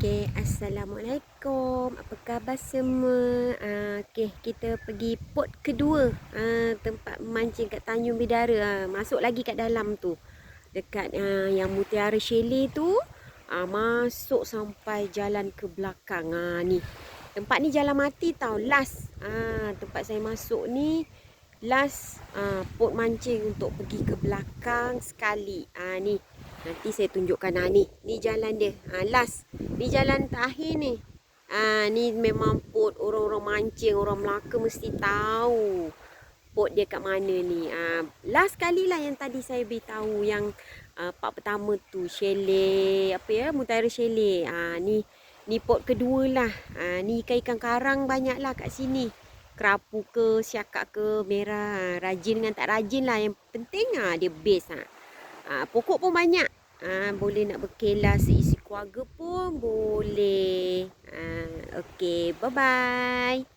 Okay, Assalamualaikum. Apa khabar semua? Kita pergi pot kedua. Tempat memancing kat Tanjung Bidara. Masuk lagi kat dalam tu. Dekat yang Mutiara Chalet tu. Masuk sampai jalan ke belakang. Ni. Tempat ni jalan mati tau. Last. Tempat saya masuk ni. Last pot mancing untuk pergi ke belakang sekali. Ni. Nanti saya tunjukkan ni. Ni jalan dia. Last. Ni jalan terakhir ni. Ni memang pot orang-orang mancing, orang Melaka mesti tahu pot dia kat mana ni. Last kali lah yang tadi saya beritahu yang part pertama tu chalet apa ya, Mutiara Chalet. Ni pot kedua lah. Ni ikan-ikan karang banyak lah kat sini. Kerapu ke, siakak ke, merah. Rajin dengan tak rajin lah. Yang penting dia best. Pokok pun banyak. Boleh nak berkelas seisi keluarga pun boleh. Okay, bye-bye.